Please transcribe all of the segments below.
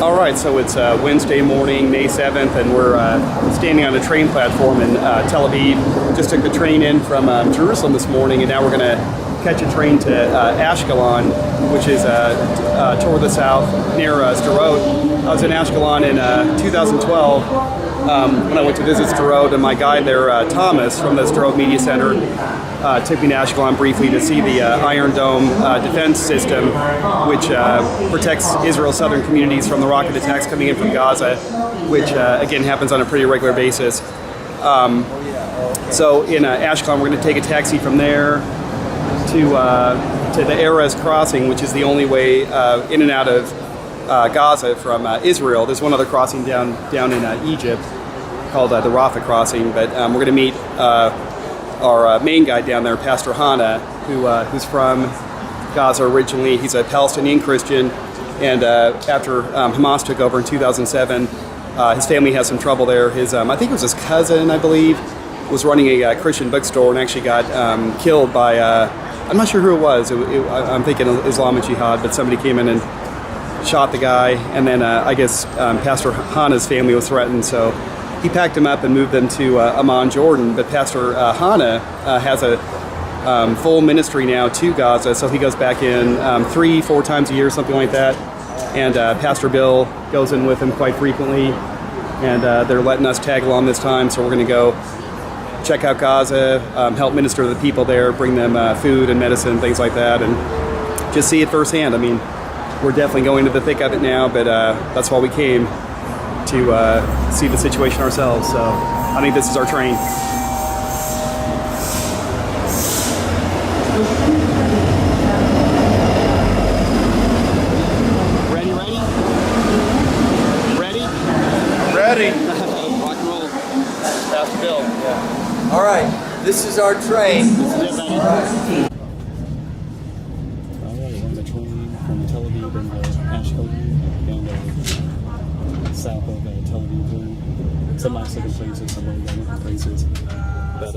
All right, so it's Wednesday morning, May 7th, and we're standing on a train platform in Tel Aviv. Just took the train in from Jerusalem this morning, and now we're going to catch a train to Ashkelon, which is toward the south near Sderot. I was in Ashkelon in 2012 when I went to visit Sderot, and my guide there, Thomas from the Sderot Media Center, took me to Ashkelon briefly to see the Iron Dome defense system, which protects Israel's southern communities from the rocket attacks coming in from Gaza, which again happens on a pretty regular basis. So in Ashkelon, we're going to take a taxi from there to the Erez crossing, which is the only way in and out of Gaza from Israel. There's one other crossing down in Egypt called the Rafah crossing, but we're going to meet our main guy down there, Pastor Hanna, who's from Gaza originally. He's a Palestinian Christian, and after Hamas took over in 2007, his family has some trouble there. His I think it was his cousin, I believe, was running a Christian bookstore and actually got killed by, I'm not sure who it was. I'm thinking Islamic Jihad, but somebody came in and shot the guy, and then I guess Pastor Hanna's family was threatened, so he packed him up and moved them to Amman, Jordan. But Pastor Hanna has a full ministry now to Gaza, so he goes back in 3-4 times a year, something like that. And Pastor Bill goes in with him quite frequently, and they're letting us tag along this time, so we're going to go check out Gaza, help minister to the people there, bring them food and medicine, things like that, and just see it firsthand. I mean, we're definitely going to the thick of it now, but that's why we came, to see the situation ourselves. So I think this is our train. Ready? Rock and roll. Pastor Bill. Yeah. All right, this is our train. This is it, buddy. All right, we're on the train from Tel Aviv and Ashkelon down the south of Tel Aviv. Some nice looking places, some really looking places. But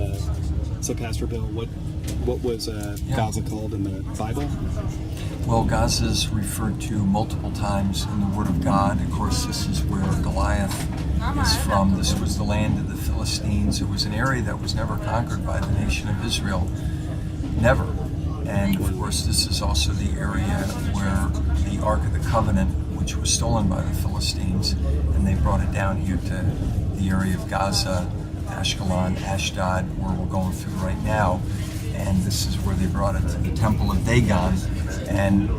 so, Pastor Bill, what was Gaza called in the Bible? Well, Gaza is referred to multiple times in the Word of God. Of course, this is where Goliath is from. This was the land of the Philistines. It was an area that was never conquered by the nation of Israel. Never. And of course, this is also the area where the Ark of the Covenant, which was stolen by the Philistines, and they brought it down here to the area of Gaza, Ashkelon, Ashdod, where we're going through right now. And this is where they brought it to the temple of Dagon. And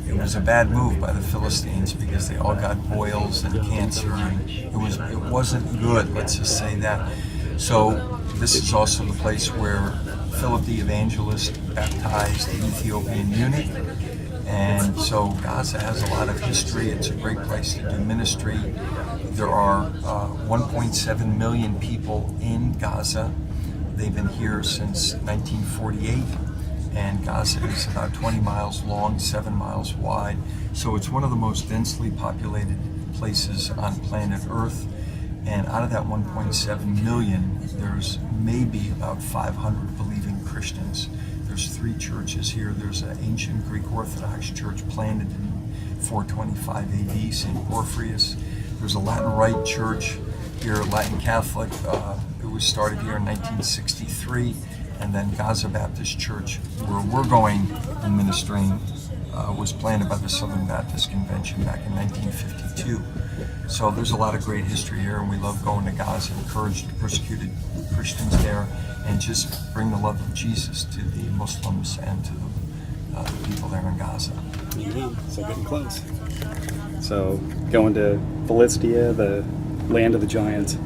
it was a bad move by the Philistines because they all got boils and cancer, and it wasn't good, let's just say that. So this is also the place where Philip the Evangelist baptized the Ethiopian eunuch. And so Gaza has a lot of history. It's a great place to do ministry. There are 1.7 million people in Gaza. They've been here since 1948, and Gaza is about 20 miles long, 7 miles wide. So it's one of the most densely populated places on planet Earth. And out of that 1.7 million, there's maybe about 500 believing Christians. There's 3 churches here. There's an ancient Greek Orthodox church planted in 425 AD, St. Porphyrius. There's a Latin Rite church here, Latin Catholic. It was started here in 1963, and then Gaza Baptist Church, where we're going and ministering, was planted by the Southern Baptist Convention back in 1952. So there's a lot of great history here, and we love going to Gaza, encourage the persecuted Christians there, and just bring the love of Jesus to the Muslims and to the people there in Gaza. Yeah, so getting close. So going to Philistia, the land of the giants.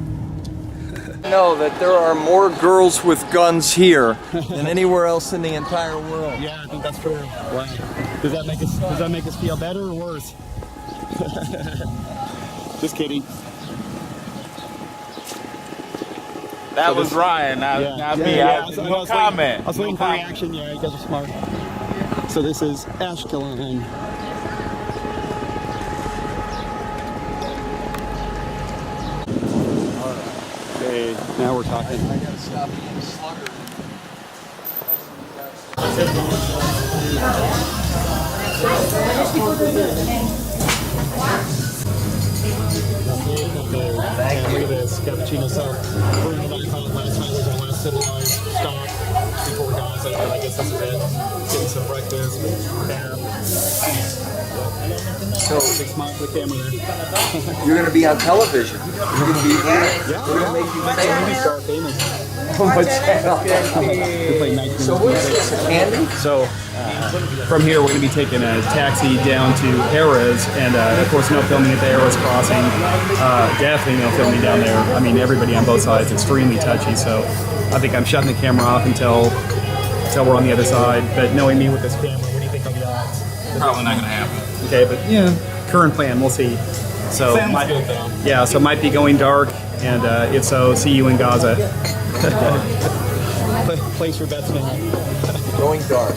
Know that there are more girls with guns here than anywhere else in the entire world. Yeah, I think that's true. Wow. Does that make us feel better or worse? Just kidding. That was Ryan, not me. No comment. I was waiting for reaction. Yeah, you guys are smart. So this is Ashkelon. Okay, now we're talking. I gotta stop eating slugger. cappuccino. So we're in the night last night was our last civilized stop before Gaza, and I guess this is it. Getting some breakfast. So big smile for the camera there. You're going to be on television. You're going to be here. Yeah, We're going to make you famous. Start famous. What channel? So what's this, a candy? So from here, we're going to be taking a taxi down to Erez, and of course, no filming at the Erez crossing. Definitely no filming down there. I mean, everybody on both sides extremely touchy, so I think I'm shutting the camera off until we're on the other side. But knowing me with this camera, what do you think of that? Probably not gonna happen. Okay, but yeah, current plan, we'll see. So Sounds good, though. yeah, so it might be going dark, and if so, see you in Gaza. Place your bets now. Going dark.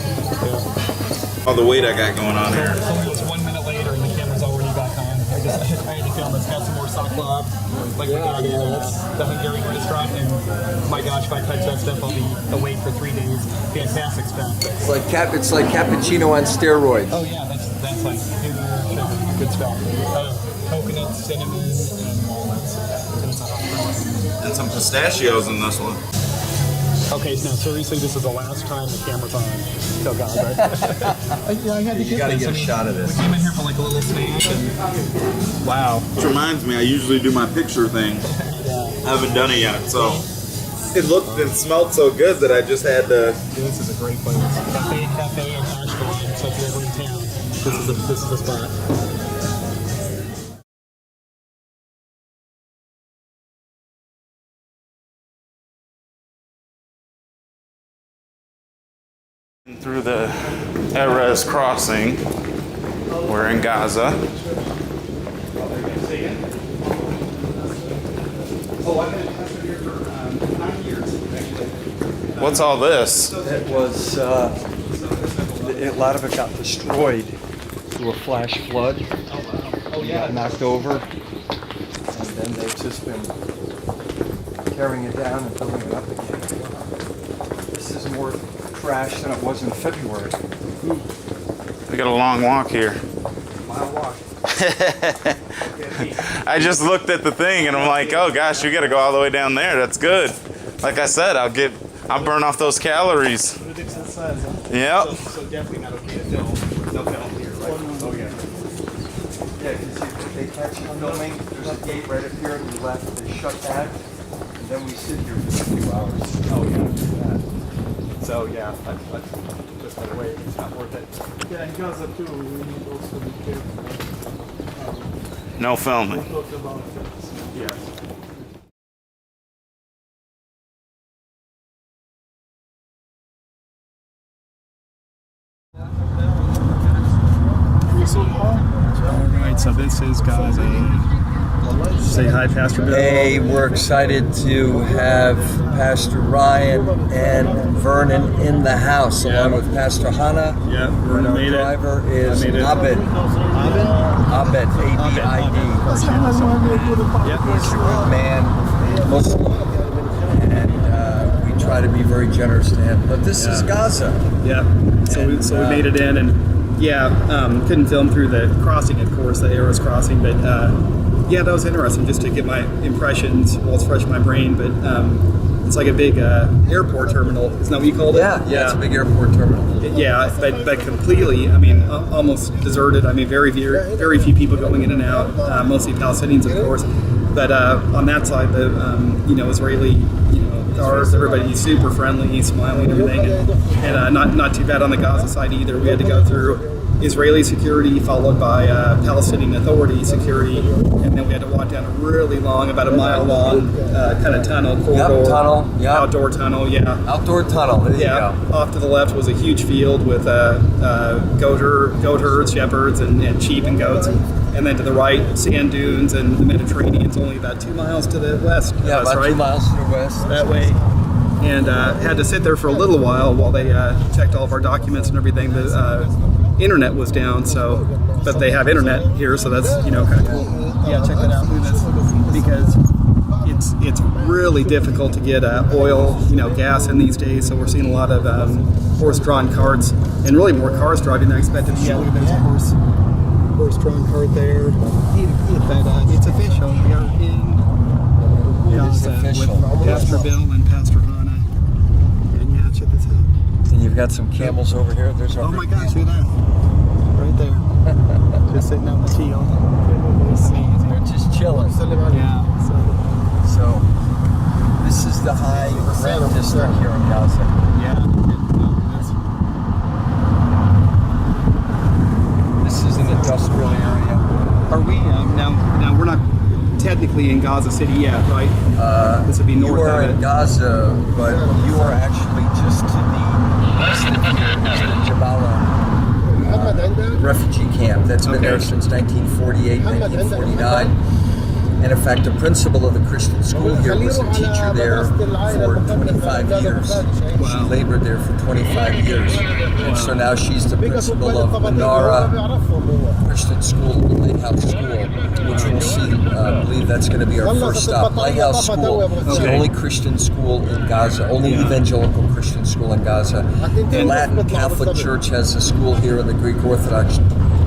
All the weight I got going on here. It's almost 1 minute later and the camera's already back on. I had to film. It's got some more saklab, like we got here. That's the Hungarian restaurant, and my gosh, if I touch that stuff, I'll be awake for 3 days. Fantastic stuff. It's like cappuccino on steroids. Oh yeah, that's like good stuff. Coconut, cinnamon, and walnuts. And it's a hot sauce. And some pistachios in this one. Okay, now seriously, this is the last time the camera's on. Till Gaza. I had to You got to this. get a shot of We this. came in here for like a little snack, and Wow. Which reminds me, I usually do my picture thing. I haven't done it yet, so it looked and smelled so good that I just had to. this is a great place. Cafe in Ashkelon. So if you're ever in town, this is the spot. Through the Erez crossing, we're in Gaza. What's all this? It was, a lot of it got destroyed through a flash flood. It got knocked over, and then they've just been tearing it down and building it up again. This is more trash than it was in February. We got a long walk here. Mile walk. I just looked at the thing and I'm like, oh gosh, you got to go all the way down there. That's good. Like I said, I'll burn off those calories. Yep. So definitely not okay to film. No film here, right? Oh yeah. Yeah, because if they catch you filming, there's a gate right up here on the left. They shut that, and then we sit here for 2 hours. Oh yeah. So yeah, just by the way, it's not worth it. Yeah, in Gaza too, we need also to be careful. No filming. Talk about Yeah. All right, so this is Gaza. Say hi, Pastor Bill. Hey, we're excited to have Pastor Ryan and Vernon in the house, along with Pastor Hanna. Yeah, And Vernon our made it. driver is I made it. Abed. Abed, A-B-I-D. Yep. He's a good man, Muslim, and we try to be very generous to him. But this is Gaza. Yeah. So we made it in, and couldn't film through the crossing, of course, the Erez crossing, but yeah, that was interesting just to get my impressions while it's fresh in my brain. But it's like a big airport terminal, isn't that what you called it? Yeah, it's a big airport terminal. Yeah, but completely, I mean, almost deserted. I mean, very few people going in and out, mostly Palestinians, of course. But on that side, the Israeli guards, everybody's super friendly, smiling, everything, and not too bad on the Gaza side either. We had to go through Israeli security, followed by Palestinian Authority security, and then we had to walk down a really long, about a mile long, kind of tunnel corridor. Tunnel. Yep. Outdoor tunnel, yeah. Outdoor tunnel. There you go. Off to the left was a huge field with goat herds, shepherds, and sheep and goats. And then to the right, sand dunes and the Mediterranean's only about 2 miles to the west. Yeah, about 2 miles to the west. That way. And had to sit there for a little while they checked all of our documents and everything. The internet was down, but they have internet here, so that's kind of cool. Yeah, check that out. Because it's really difficult to get oil, gas in these days. So we're seeing a lot of horse-drawn carts, and really more cars driving than I expected. Yeah, look at there's a horse-drawn cart there. But it's official. We are in Gaza official. with Pastor Bill and Pastor Hanna. And yeah, check this out. And you've got some camels over here. There's our Oh my gosh, look at that. Right there. Just sitting on the field. They're just chilling. Yeah. So this is the high rent district here in Gaza. Yeah. This is an industrial area. Are we now we're not technically in Gaza City yet, right? This would be north You are of in it. Gaza, but you are actually just to the west of here is the Jabalia refugee camp. That's been there since 1948, 1949. And in fact, the principal of the Christian school here was a teacher there for 25 years. She labored there for 25 years. And so now she's the principal of Menara Christian School, the Lighthouse School, which we'll see. I believe that's going to be our first stop. Lighthouse School is the only Christian school in Gaza, only evangelical Christian school in Gaza. The Latin Catholic Church has a school here, and the Greek Orthodox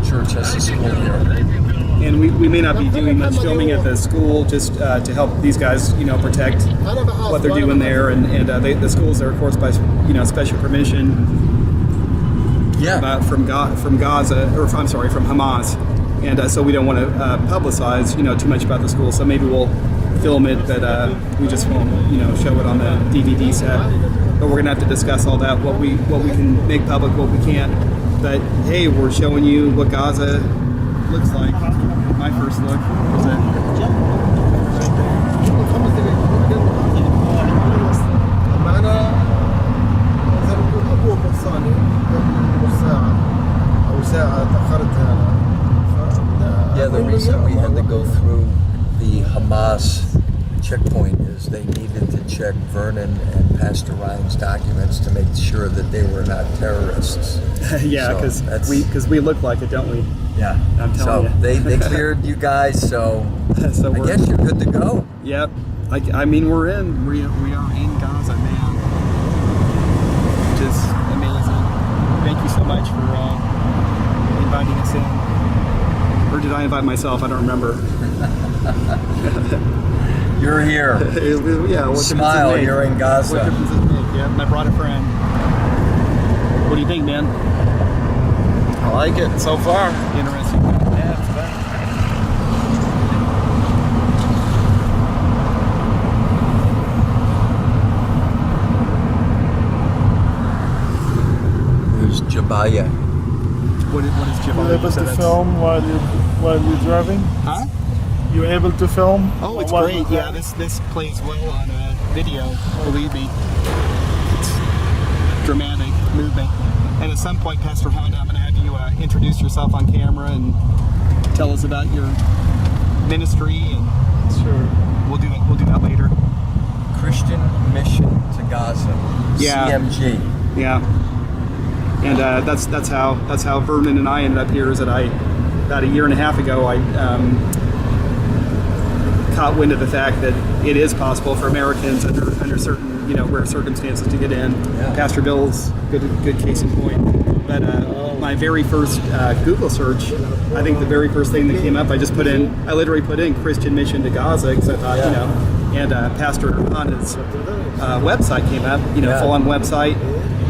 Church has a school here. And we may not be doing much filming at the school, just to help these guys, protect what they're doing there. And the schools are, of course, by special permission. From Gaza, or I'm sorry, from Hamas. And so we don't want to publicize, too much about the school. So maybe we'll film it, but we just won't, show it on the DVD set. But we're gonna have to discuss all that, what we can make public, what we can't. But hey, we're showing you what Gaza looks like. My first look was the reason we had to go through the Hamas checkpoint is they needed to check Vernon and Pastor Ryan's documents to make sure that they were not terrorists. yeah, because we look like it, don't we? Yeah, I'm telling you. They cleared you guys, so, so I guess you're good to go. Yep. I mean, we are in Gaza, man. Which is amazing. Thank you so much for inviting us in. Or did I invite myself? I don't remember. You're here. Yeah. What Smile. You're in Gaza. What difference does it make? Yeah. I brought a friend. What do you think, man? I like it so far. Interesting. Yeah, it's fun. There's Jabalia. What is Jabalia? You're able to film while you're driving? Huh? You're able to film? Oh, it's while great. you're Yeah, driving? this plays well on video. Believe me, it's dramatic movement. And at some point, Pastor Hanna, I'm going to have you introduce yourself on camera and tell us about your ministry, and Sure. we'll do that later. Christian Mission to Gaza. Yeah. CMG. Yeah. And that's how Vernon and I ended up here. Is that about a year and a half ago I caught wind of the fact that it is possible for Americans under certain rare circumstances to get in. Yeah. Pastor Bill's good case in point. But my very first Google search, I think the very first thing that came up, I literally put in Christian Mission to Gaza because I thought and Pastor Hanna's website came up, full on website.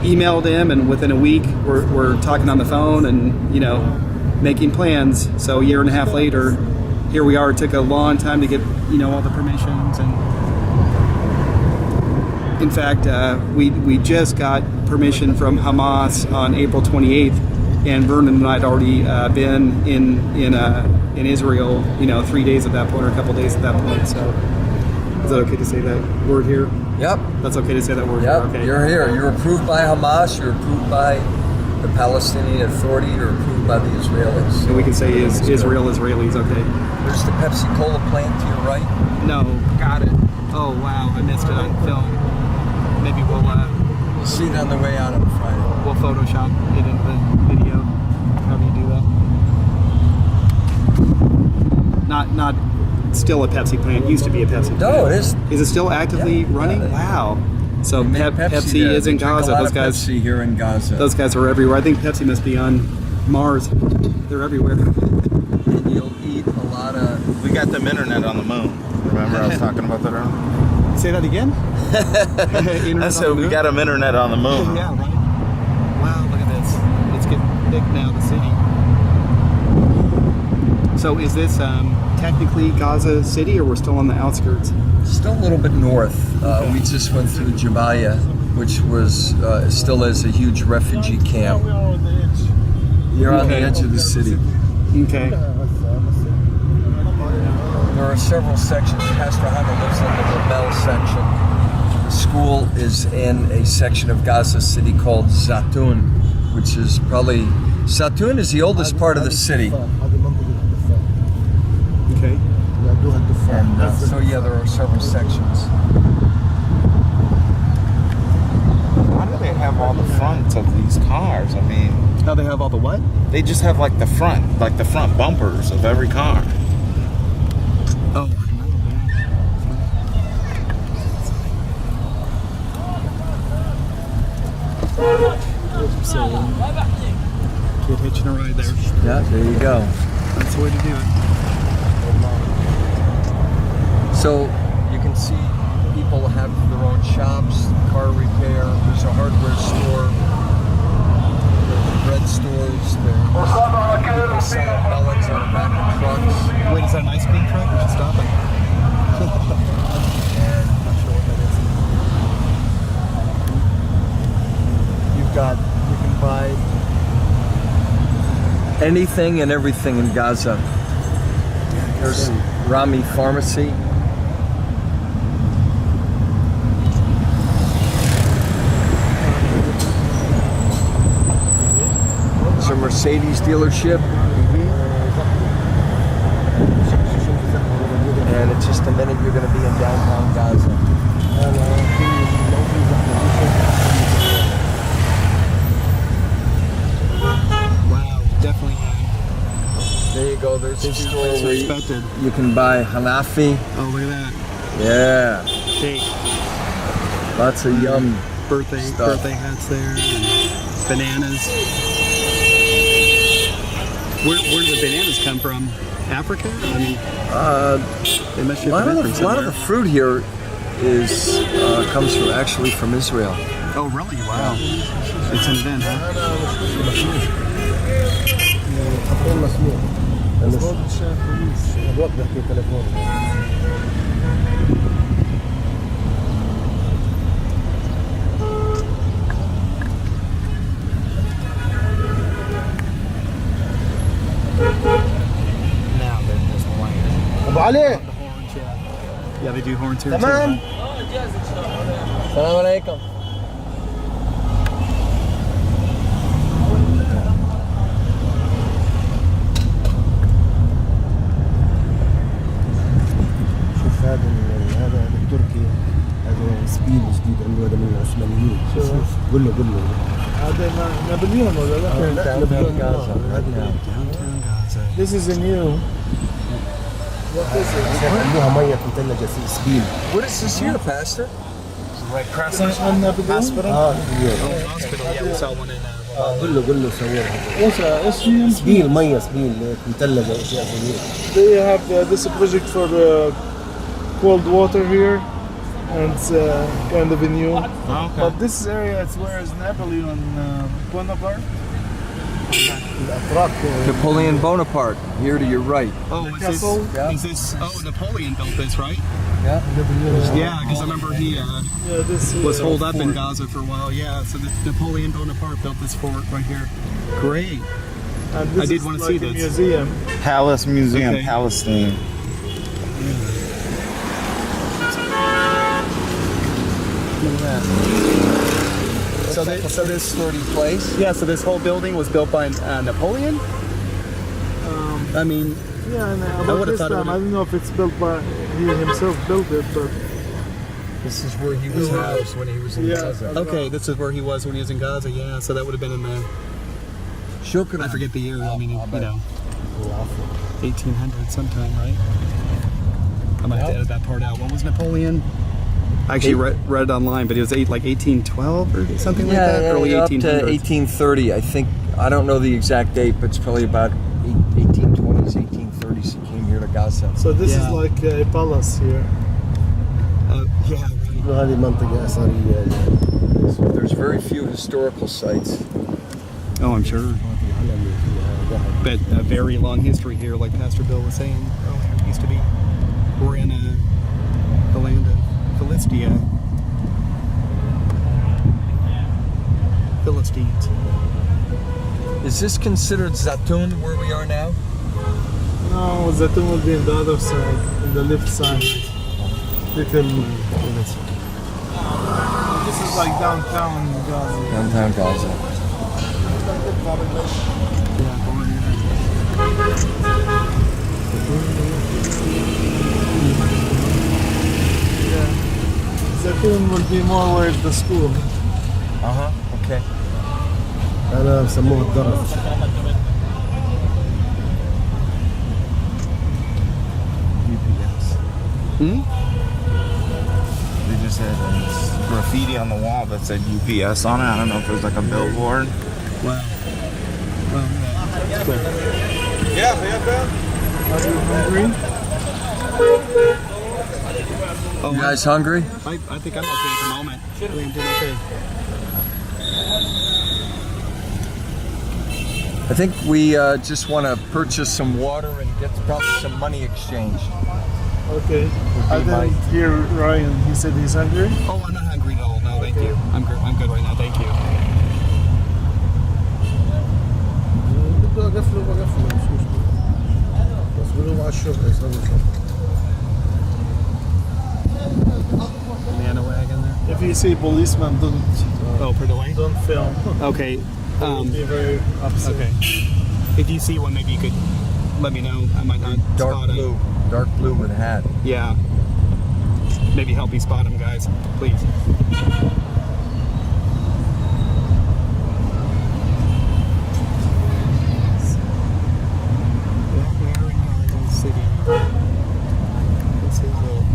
Emailed him, and within a week we're talking on the phone and making plans. So a year and a half later, here we are. It took a long time to get all the permissions, and in fact we just got permission from Hamas on April 28th, and Vernon and I had already been in Israel 3 days at that point, or a couple days at that point. So is that okay to say that word here? Yep. That's okay to say that word. Yep. Okay. You're here. You're approved by Hamas. You're approved by the Palestinian Authority. You're approved by the Israelis. So we can say Israelis. Okay. There's the Pepsi Cola plant to your right. No, got it. Oh wow, I missed it on film. Maybe We'll see it on the way out on Friday. we'll Photoshop it into the video. How do you do that? Not still a Pepsi plant. Used to be a Pepsi plant. No, it is. Is it still actively running? Yeah. Wow. So They make Pepsi there. is in They drink Gaza. A lot Those of guys. Pepsi here in Gaza. Those guys are everywhere. I think Pepsi must be on Mars. They're everywhere. you'll eat a lot of. We got them internet on the moon. Remember I was talking about that earlier? Say that again. I said we got them internet on the moon. Yeah, right. Wow, look at this. It's getting big now, the city. So is this technically Gaza City, or we're still on the outskirts? Still a little bit north. We just went through Jabalia, which was still is a huge refugee camp. We are on the edge. You're on the edge of the city. Okay. There are several sections. Pastor Hanna lives in the Rebel section. The school is in a section of Gaza City called Zatoun, which is probably... Zatoun is the oldest part of the city. Okay. And so yeah, there are several sections. Why do they have all the fronts of these cars? I mean, Now they have all the what? they just have like the front bumpers of every car. Oh, kid hitching a ride there. Yeah, there you go. That's the way to do it. So you can see people have their own shops, car repair. There's a hardware store. There's bread stores. There's people selling melons on the back of trucks. Wait, is that an ice cream truck? We should stop it. And I'm sure what that is. You've got, you can buy anything and everything in Gaza. There's Rami Pharmacy. There's a Mercedes dealership. And in just a minute, you're going to be in downtown Gaza. Wow, definitely. There you go. There's a store It's where expected. you can buy hanafi. Oh, look at that. Yeah. Cake. Lots of yum. Birthday Stuff. hats there. And bananas. Where do the bananas come from? Africa? I mean, they must A ship lot them in of from the somewhere. fruit here is comes from actually from Israel. Oh, really? Wow. It's an event, huh? Now they're just playing. ابو علي Yeah, they do horns here تمام too. Assalamu alaikum. شوف هذا التركي هذا سبيل جديد عنده هذا من العثمانيين شوف قول له هذا نابليون ولا لا؟ Downtown Gaza. Downtown Gaza. This is a new. عندها ميه مثلجه في سبيل What is this here, Pastor? Hospital. Hospital, yeah, we saw one in قول له صورها What's SVM? سبيل ميه سبيل مثلجه اشياء زي هيك They have this project for cold water here, and it's kind of a new. But this area, it's where is Napoleon Bonaparte. الاتراك Napoleon Bonaparte, here to your right. Oh, is castle. is this? Oh, Napoleon built this, right? Yeah. Yeah, because I remember he Yeah, this was holed up in Gaza for a while. Yeah, so Napoleon Bonaparte built this fort right here. Great. And this I did is wanna like see a this. museum. Palace Museum, Okay. Palestine. Look at that. So this sturdy place. yeah, so this whole building was built by Napoleon. I mean, Yeah, and I about would've this thought it time, I would've- don't know if it's built by he himself built it, but This is where he was housed when he was in Yeah. Gaza. okay, this is where he was when he was in Gaza. Yeah, so that would have been in the Shukran. I forget the year. I mean, you know, 1800 sometime, right? I might have to edit that part out. When was Napoleon? I actually read it online, but it was like 1812 or something like that. Early up to 1800s. 1830. I think I don't know the exact date, but it's probably about 1820s, 1830s. Gaza. So this is Yeah. like a palace here. Yeah. وهذه منطقة أثرية. There's very few historical sites. Oh, I'm sure. But a very long history here, like Pastor Bill was saying earlier. It used to be, we're in the land of Philistia. Philistines. Is this considered Zatun where we are now? No, Zaitun will be on the other side, on the left side. Little. This is like downtown Gaza. Downtown Gaza. Yeah. Zaitun will be more where the school. Okay. أنا بسموه الدرج. They just had graffiti on the wall that said UPS on it. I don't know if it was like a billboard. Wow. Are you hungry? Oh, You guys hungry? I think I'm okay at the moment. I think I'm doing okay. I think we just want to purchase some water and get probably some money exchanged. Okay. I didn't hear Ryan. He said he's hungry. Oh, I'm not hungry at all. No, thank you. I'm good right now. Thank you. بده أقفله بقفله مش مشكلة. بس بده على الشغل يسوي شغل. Banana wagon there. If you see policeman, Oh, put it away. don't film. Okay. Be very upset. Okay. If you see one, maybe you could let me know. I might not Dark spot blue. him. Dark blue with a hat. Yeah. Maybe help me spot him, guys. Please. City. This is it.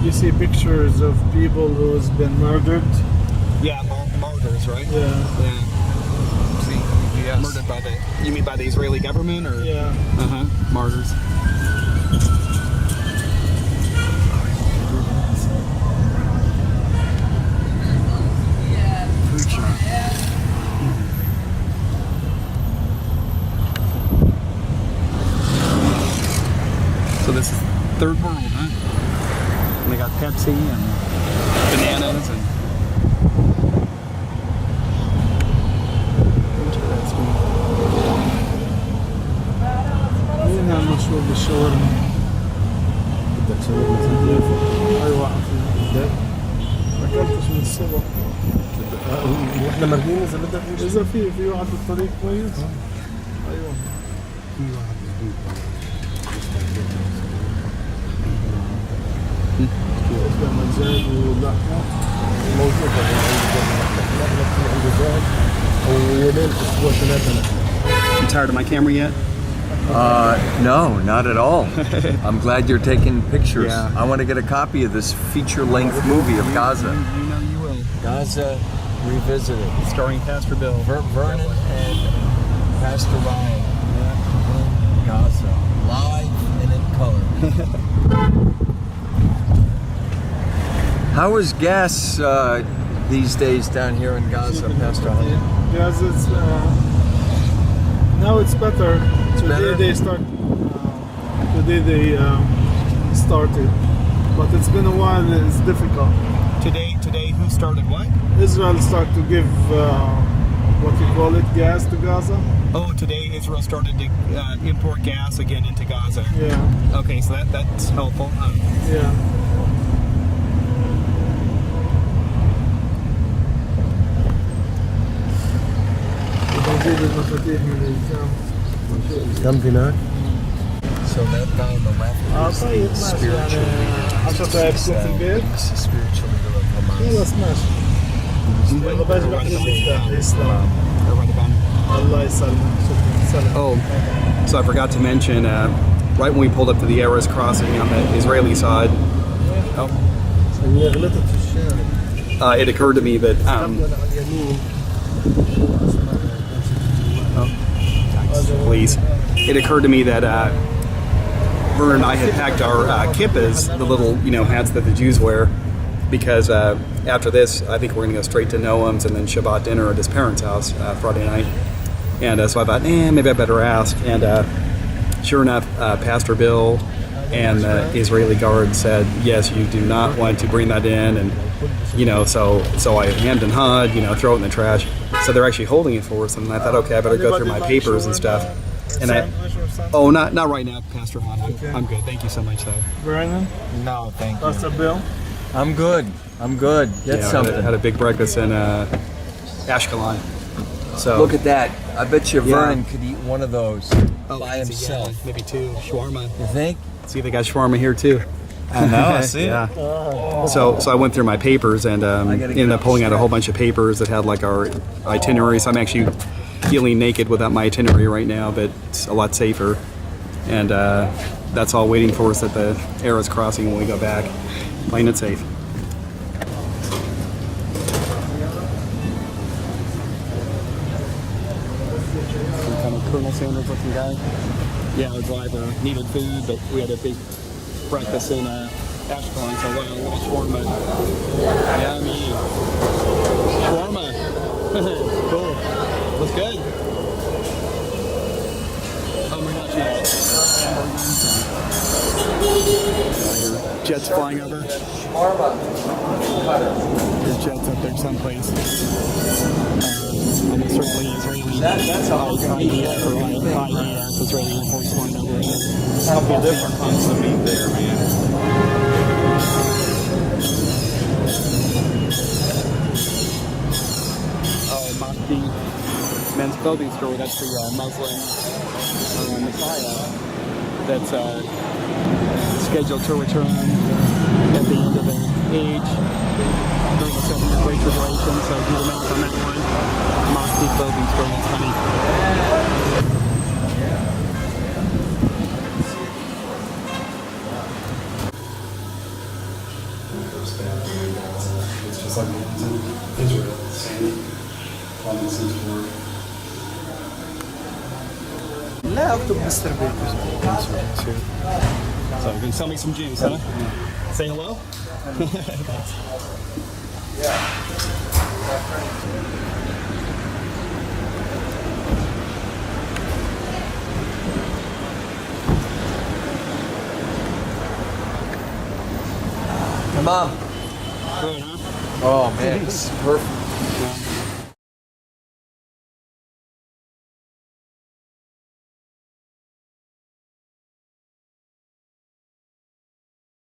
You see pictures of people who's been murdered. Yeah, martyrs, right? Yeah. Yeah. See, yes. Murdered by the. You mean by the Israeli government, or? Yeah. Martyrs. So this is third world, huh? And they got Pepsi and bananas and. مين هالمشهور بالشاورما؟ بدك تسوي مثل أيوة عفوا. ما أكلتش من الصبح. واحنا مرقين إذا بدك إذا في واحد بالطريق كويس. أيوة. في واحد جديد. كيف مزاج ولحمة. موجود عنده زاد ويومين أسبوع ثلاثة. You tired of my camera yet? No, not at all. I'm glad you're taking pictures. Yeah. I want to get a copy of this feature-length movie of Gaza. You know you will. Gaza Revisited. Starring Pastor Bill. Vernon and Pastor Ryan in Gaza, live and in color. How is gas these days down here in Gaza, Pastor Hanna? Gaza's now it's better. Today better? they start. Today they started, but it's been a while. It's difficult. Today, who started what? Israel start to give what you call it, gas to Gaza. Oh, today Israel started to import gas again into Gaza. Yeah, Okay, so that's helpful. yeah. بنجيب المفاتيح من الجامعة. كم هناك؟ So that guy on the left is طيب the ماشي spiritual يعني 10 دقايق تكون في البيت. he's the spiritual leader of Hamas. خلاص ماشي. يلا باجي بحكي المفتاح. يسلم. Right about it. الله يسلمك. شكرا. سلام. Oh, so I forgot to mention, right when we pulled up to the Erez crossing on the Israeli side, هي غلطت في الشارع. it occurred to me that وأنا على اليمين. please. It occurred to me that Vernon and I had packed our kippas, the little hats that the Jews wear, because after this, I think we're going to go straight to Noam's and then Shabbat dinner at his parents' house Friday night. And so I thought, maybe I better ask. And sure enough, Pastor Bill and the Israeli guard said, yes, you do not want to bring that in. And so I hemmed and hawed, throw it in the trash. So they're actually holding it for us, and I thought, okay, I better go through my papers and stuff. And not right now, Pastor Hanna. Okay. I'm good. Thank you so much, though. Vernon, No, thank you. Pastor Bill. I'm good. Get something. Had a big breakfast in Ashkelon. So Look at that. I bet you Yeah. Vernon could eat one of those by himself. maybe two shawarma. You think? See, they got shawarma here too. I know, I see it. Yeah. So I went through my papers and ended up pulling out a whole bunch of papers that had like our itineraries. I'm actually feeling naked without my itinerary right now, but it's a lot safer. And that's all waiting for us at the Erez crossing when we go back. Playing it safe. Some kind of Colonel Sanders looking guy. Yeah, our driver needed food, but we had a big breakfast in Ashkelon, so a little shawarma. Yummy. Shawarma. Cool. Looks good. Oh my gosh, yeah. Jets flying over. There's jets up there someplace. Almost certainly Israeli. That's how IDF or IDF, Israeli Air Force flying over. A couple different hunts to meet there, man. Mosque men's clothing store. That's the Muslim Messiah that's scheduled to return at the end of the age during the 7-year Great Tribulation. So do the math on that one. Mosque clothing store. That's funny. It's just like Israel, same common sense word. لا اكتب مستر بيكر. So you can sell me some juice, huh? Say hello? Come on. Good, huh? Oh man, this is perfect.